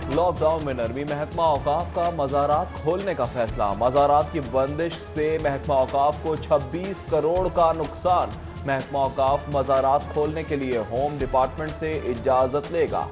Lockdown में नरमी, महकमा औकाफ का मज़ारात खोलने का फैसला। मज़ारात की बंदिश से महकमा औकाफ को 26 करोड़ का नुकसान। महकमा औकाफ मज़ारात खोलने के लिए होम डिपार्टमेंट से इजाजत लेगा।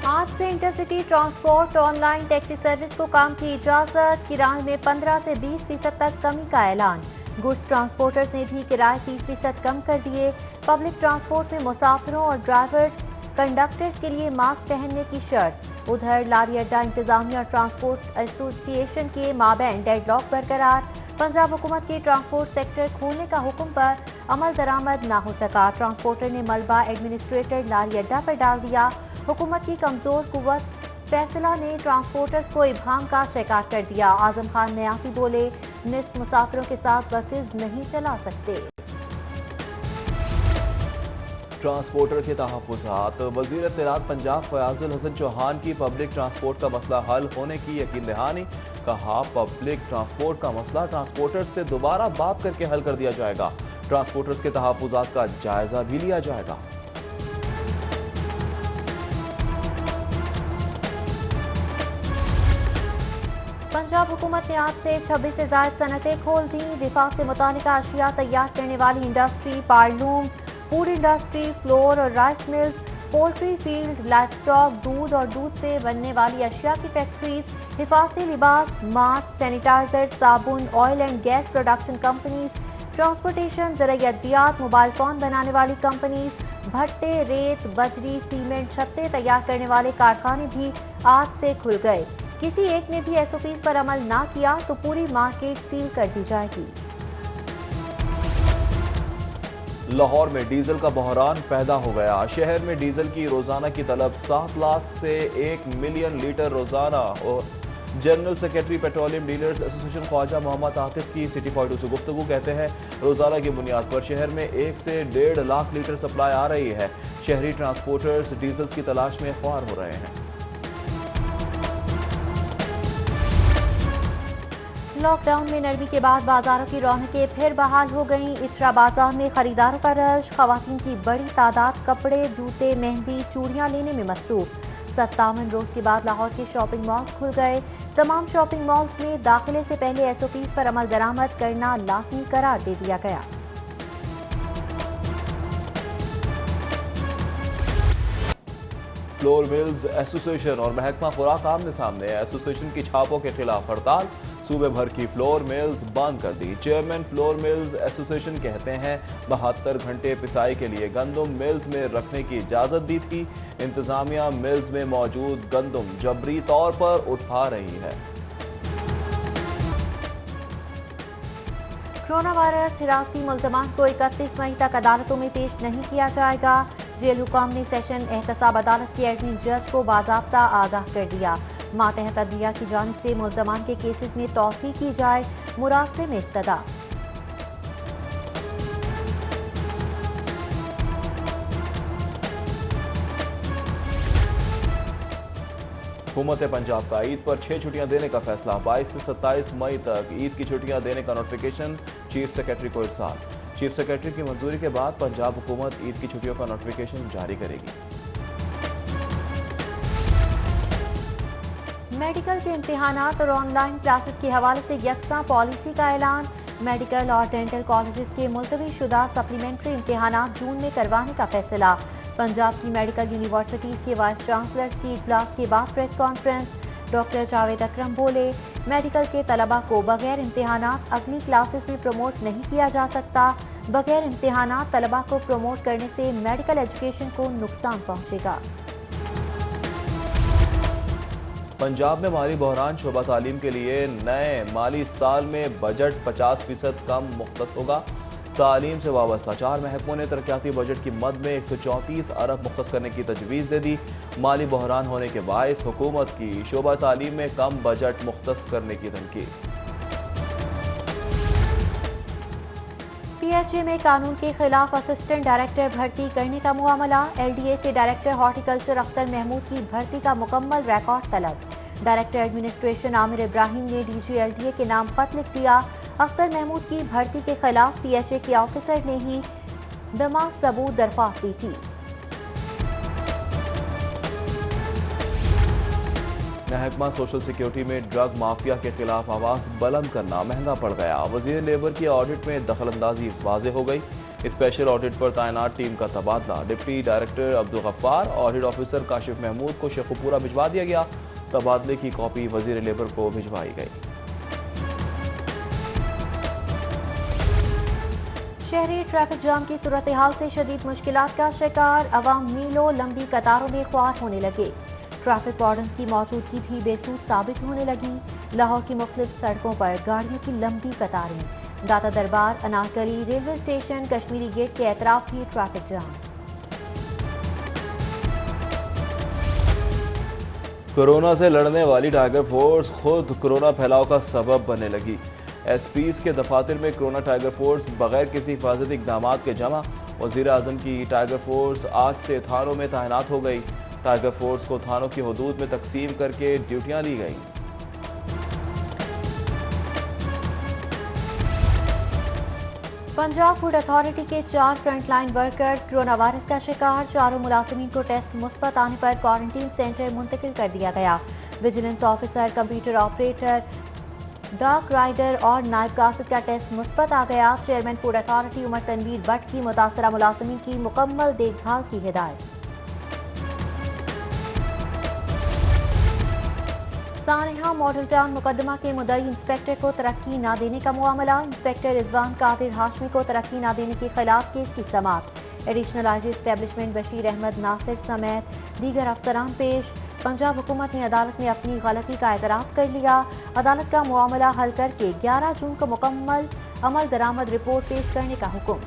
आज से intercity transport online taxi service को काम की इजाजत। किराए में 15 से 20% तक कमी का ऐलान। गुड्स ट्रांसपोर्टर्स ने भी किराए 30% कम कर दिए। पब्लिक ट्रांसपोर्ट में मुसाफिरों और ड्राइवर्स कंडक्टर्स के लिए मास्क पहनने की शर्त। उधर लारी अड्डा इंतजामिया और ट्रांसपोर्ट एसोसिएशन के माबैन डेडलॉक बरकरार। पंजाब हुकूमत के ट्रांसपोर्ट सेक्टर खोलने का हुक्म पर अमल दरामद न हो सका। ट्रांसपोर्टर ने मलबा एडमिनिस्ट्रेटर लारी अड्डा पर डाल दिया। हुकूमत की कमजोर कुव्वत फैसला ने ट्रांसपोर्टर्स को इब्हाम का शिकार कर दिया। आजम खान न्यासी बोले, निस्फ मुसाफिरों के साथ बसेज नहीं चला सकते। ट्रांसपोर्टर के तहफ़्फ़ुज़ात। वज़ीर इत्तलात पंजाब फयाजुल हसन चौहान की पब्लिक ट्रांसपोर्ट का मसला हल होने की यकीन दहानी। कहा, पब्लिक ट्रांसपोर्ट का मसला ट्रांसपोर्टर्स से दोबारा बात करके हल कर दिया जाएगा। ट्रांसपोर्टर्स के तहफ़्फ़ुज़ात का जायजा भी लिया जाएगा। पंजाब हुकूमत ने आज से 26 से ज़ायद सनतें खोल दी। दिफा से मुतालिका अशिया तैयार करने वाली इंडस्ट्री, पार्लूम्स, फूड इंडस्ट्री, फ्लोर और rice mills, poultry field, life stock, दूध और दूध से बनने वाली अशिया की फैक्ट्रीज, हिफाजती लिबास, मास्क, सैनिटाइजर, साबुन, oil and gas production companies, transportation, ज़राई अद्वियात, मोबाइल फोन बनाने वाली कंपनीज, भट्टे, रेत, बजरी, सीमेंट, छत्ते तैयार करने वाले कारखाने भी आज से खुल गए। किसी एक ने भी एसओपीज पर अमल ना किया तो पूरी मार्केट सील कर दी जाएगी। लाहौर में डीजल का बहरान पैदा हो गया। शहर में डीजल की रोजाना की तलब 7 लाख से 1 मिलियन लीटर रोजाना। और general secretary petroleum dealers association Khawaja Mohammad Atif की सिटी पॉइंट से गुफ्तगू कहते हैं, रोजाना की बुनियाद पर शहर में 1 से 1.5 लाख लीटर सप्लाई आ रही है। शहरी ट्रांसपोर्टर्स डीजल की तलाश में ख्वार हो रहे हैं। लॉकडाउन में नरमी के बाद बाजारों की रौनकें फिर बहाल हो गईं। इचरा बाजार में खरीदारों का रश। खवातीन की बड़ी तादाद कपड़े, जूते, मेहंदी, चूड़ियां लेने में मसरूफ। 57 रोज के बाद लाहौर के शॉपिंग मॉल्स खुल गए। तमाम शॉपिंग मॉल्स में दाखिले से पहले एसओपीज पर अमल दरामद करना लाजमी करार दे दिया गया। फ्लोर मिल्स एसोसिएशन और महकमा खुराक आमने सामने। एसोसिएशन की छापों के खिलाफ हड़ताल। सूबे भर की फ्लोर मिल्स बंद कर दी। चेयरमैन फ्लोर मिल्स एसोसिएशन कहते हैं, 72 घंटे पिसाई के लिए गंदम मिल्स में रखने की इजाजत दी थी। इंतजामिया मिल्स में मौजूद गंदम जबरी तौर पर उठा रही है। कोरोना वायरस हिरासती मुल्ज़मान को 31 मई तक अदालतों में पेश नहीं किया जाएगा। जेल हुकाम ने सेशन एहतसाब अदालत के एडमिन जज को बाज़ाब्ता आगाह कर दिया। मातहत अदलिया की जानिब से मुल्ज़मान के केसेस में तौसी की जाए। मुरासले में इस्तदा। हुकूमत पंजाब का ईद पर 6 छुट्टियां देने का फैसला। 22 से 27 मई तक ईद की छुट्टियां देने का नोटिफिकेशन चीफ सेक्रेटरी को इरसाल। चीफ सेक्रेटरी की मंजूरी के बाद पंजाब हुकूमत ईद की छुट्टियों का नोटिफिकेशन जारी करेगी। मेडिकल के इम्तिहानात और ऑनलाइन क्लासेस के हवाले से यकसा पॉलिसी का ऐलान। मेडिकल और डेंटल कॉलेजेस के मुलतवी शुदा सप्लीमेंट्री इम्तिहानात जून में करवाने का फैसला। पंजाब की मेडिकल यूनिवर्सिटीज़ के वाइस चांसलर्स की इजलास के बाद प्रेस कॉन्फ्रेंस। डॉक्टर जावेद अकरम बोले, मेडिकल के तलबा को बगैर इम्तिहानात अगली क्लासेस में प्रमोट नहीं किया जा सकता। बगैर इम्तिहानात तलबा को प्रमोट करने से मेडिकल एजुकेशन को नुकसान पहुँचेगा। पंजाब में माली बहरान। शोबा तालीम के लिए नए माली साल में बजट 50% कम मुख्तस होगा। तालीम से वाबस्ता 4 महकमों ने तरक्याती बजट की मद में 134 अरब मुख्तस करने की तजवीज़ दे दी। माली बहरान होने के बायस हुकूमत की शोबा तालीम में कम बजट मुख्तस करने की तनकीद। PHA में कानून के खिलाफ असिस्टेंट डायरेक्टर भर्ती करने का मामला। LDA से डायरेक्टर हॉर्टिकल्चर अख्तर महमूद की भर्ती का मुकम्मल रिकॉर्ड तलब। डायरेक्टर एडमिनिस्ट्रेशन आमिर इब्राहिम ने DG LDA के नाम पत्र लिख दिया। अख्तर महमूद की भर्ती के खिलाफ PHA के ऑफिसर ने ही बिमा सबूत दरख्वास्त दी थी। महकमा सोशल सिक्योरिटी में ड्रग माफिया के खिलाफ आवाज बुलंद करना महंगा पड़ गया। वजीर लेबर की ऑडिट में दखलंदाजी वाज़ेह हो गई। स्पेशल ऑडिट पर तैनात टीम का तबादला। Deputy director Abdul Ghaffar, audit officer Kashif Mahmood को शेखुपुरा भिजवा दिया गया। तबादले की कॉपी वजीर लेबर को भिजवाई गई। शहरी ट्रैफिक जाम की सूरत हाल से शदीद मुश्किलात का शिकार। अवाम मीलों लंबी कतारों में ख्वार होने लगे। ट्रैफिक वार्डन्स की मौजूदगी भी बेसूद साबित होने लगी। लाहौर की मुख्तलिफ सड़कों पर गाड़ियों की लंबी कतारें। Data Darbar, Anarkali, railway station, Kashmiri gate के एतराफ भी ट्रैफिक जाम। कोरोना से लड़ने वाली टाइगर फोर्स खुद कोरोना फैलाव का सबब बनने लगी। एसपीज के दफातर में कोरोना टाइगर फोर्स बगैर किसी हिफाजती इकदाम के जमा। वजीर आजम की टाइगर फोर्स आज से थानों में तैनात हो गई। टाइगर फोर्स को थानों की हदूद में तकसीम करके ड्यूटियां ली गई। पंजाब फूड अथॉरिटी के 4 फ्रंटलाइन वर्कर्स कोरोना वायरस का शिकार। 4 मुलाजिमीन को टेस्ट मुस्बत आने पर क्वारंटीन सेंटर मुंतकिल कर दिया गया। विजिलेंस ऑफिसर, कंप्यूटर ऑपरेटर, डाक राइडर और नायब कासिद का टेस्ट मुस्बत आ गया। Chairman food authority Umar Tanveer Bhatt की मुतासरा मुलाजिमीन की मुकम्मल देखभाल की हिदायत। सानेहा मॉडल टाउन मुकदमा के मुद्दई इंस्पेक्टर को तरक्की न देने का मामला। इंस्पेक्टर रिजवान कादिर हाशमी को तरक्की न देने के खिलाफ केस की समाअत। Additional IG establishment Bashir Ahmad Nasir समेत दीगर अफसरान पेश। पंजाब हुकूमत ने अदालत में अपनी गलती का एतराफ़ कर लिया। अदालत का मामला हल करके 11 जून को मुकम्मल अमल दरामद रिपोर्ट पेश करने का हुक्म।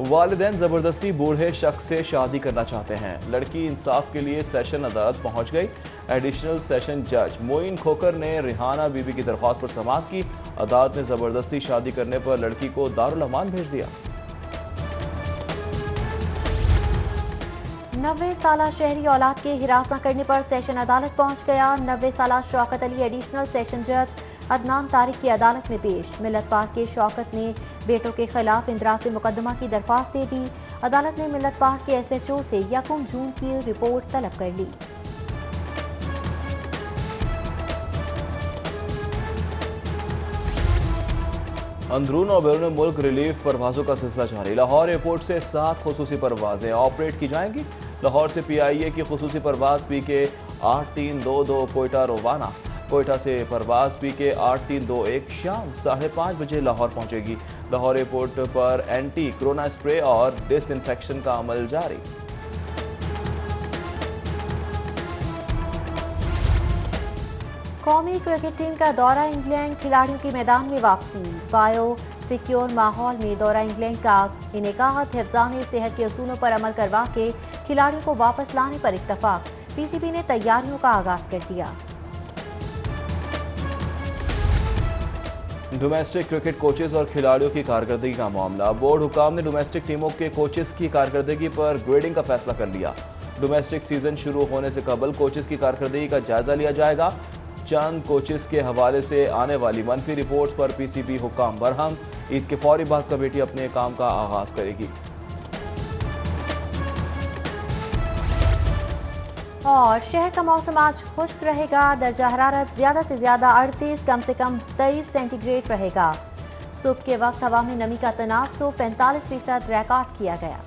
वालिदैन जबरदस्ती बूढ़े शख्स से शादी करना चाहते हैं। लड़की इंसाफ के लिए सेशन अदालत पहुंच गई। एडिशनल सेशन जज मोइन खोकर ने रिहाना बीबी की दरख्वास्त पर समाअत की। अदालत ने जबरदस्ती शादी करने पर लड़की को दारुल अमान भेज दिया। 90 साला शहरी औलाद के हिरासा करने पर सेशन अदालत पहुंच गया। 90 साला शौकत अली एडिशनल सेशन जज अदनान तारिक की अदालत में पेश। मिल्लत पार्क के शौकत ने बेटों के खिलाफ इंदराज मुकदमा की दरख्वास्त दे दी। अदालत ने मिल्लत पार्क के SHO से 1 जून की रिपोर्ट तलब कर ली। अंदरून और बैरून मुल्क रिलीफ परवाजों का सिलसिला जारी। लाहौर एयरपोर्ट से 7 खुसूसी परवाजें ऑपरेट की जाएंगी। लाहौर से PIA की खुसूसी परवाज PK 8322 कोयटा रवाना। कोयटा से परवाज PK 8321 शाम 5:30 बजे लाहौर पहुंचेगी। लाहौर एयरपोर्ट पर एंटी कोरोना स्प्रे और डिसइंफेक्शन का अमल जारी। कौमी क्रिकेट टीम का दौरा इंग्लैंड। खिलाड़ियों की मैदान में वापसी। बायो सिक्योर माहौल में दौरा इंग्लैंड का इनेकाहत। हिफ्ज़ान सेहत के असूलों पर अमल करवा के खिलाड़ियों को वापस लाने पर इत्तफाक। PCB ने तैयारियों का आगाज कर दिया। डोमेस्टिक क्रिकेट कोचेस और खिलाड़ियों की कारकर्दगी का मामला। बोर्ड हुकाम ने डोमेस्टिक टीमों के कोचेस की कारकर्दगी पर ग्रेडिंग का फैसला कर लिया। डोमेस्टिक सीजन शुरू होने से कबल कोचेस की कारकर्दगी का जायजा लिया जाएगा। चंद कोचेस के हवाले से आने वाली मनफी रिपोर्ट्स पर PCB हुकाम बरहम। ईद के फौरी बाद कमेटी अपने काम का आगाज करेगी। और शहर का मौसम आज खुश्क रहेगा। दर्जा हरारत ज्यादा से ज्यादा 38, कम से कम 23 सेंटीग्रेड रहेगा। सुबह के वक्त हवा में नमी का तनासुब 45% रिकॉर्ड किया गया।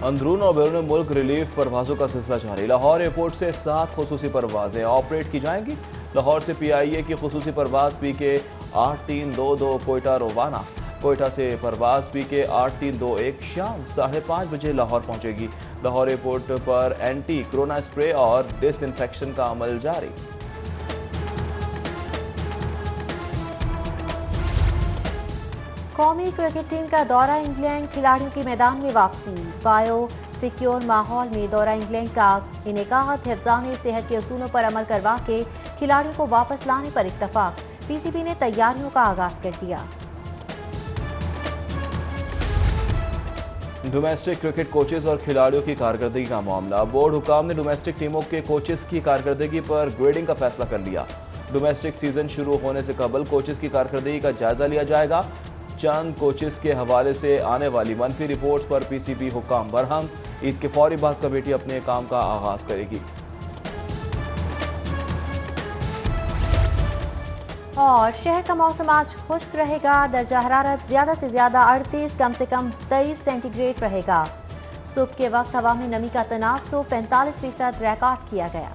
अंदरून और बैरून मुल्क रिलीफ परवाजों का सिलसिला जारी। लाहौर एयरपोर्ट से 7 खुसूसी परवाजें ऑपरेट की जाएंगी। लाहौर से PIA की खुसूसी परवाज PK 8322 कोयटा रवाना। कोयटा से परवाज PK 8321 शाम 5:30 बजे लाहौर पहुंचेगी। लाहौर एयरपोर्ट पर एंटी कोरोना स्प्रे और डिसइंफेक्शन का अमल जारी। कौमी क्रिकेट टीम का दौरा इंग्लैंड। खिलाड़ियों की मैदान में वापसी। बायो सिक्योर माहौल में दौरा इंग्लैंड का इनेकाहत। हिफ्ज़ान सेहत के असूलों पर अमल करवा के खिलाड़ियों को वापस लाने पर इत्तफाक। PCB ने तैयारियों का आगाज कर दिया। डोमेस्टिक क्रिकेट कोचेस और खिलाड़ियों की कारकर्दगी का मामला। बोर्ड हुकाम ने डोमेस्टिक टीमों के कोचेस की कारकर्दगी पर ग्रेडिंग का फैसला कर लिया। डोमेस्टिक सीजन शुरू होने से कबल कोचेस की कारकर्दगी का जायजा लिया जाएगा। चंद कोचेस के हवाले से आने वाली मनफी रिपोर्ट्स पर पीसीबी हुक्काम बरहम। ईद के फौरी बाद कमेटी अपने काम का आगाज करेगी। और शहर का मौसम आज खुश्क रहेगा। दर्जा हरारत ज्यादा से ज्यादा 38, कम से कम 23 सेंटीग्रेड रहेगा। सुबह के वक्त हवा में नमी का तनासुब 45% रिकॉर्ड किया गया।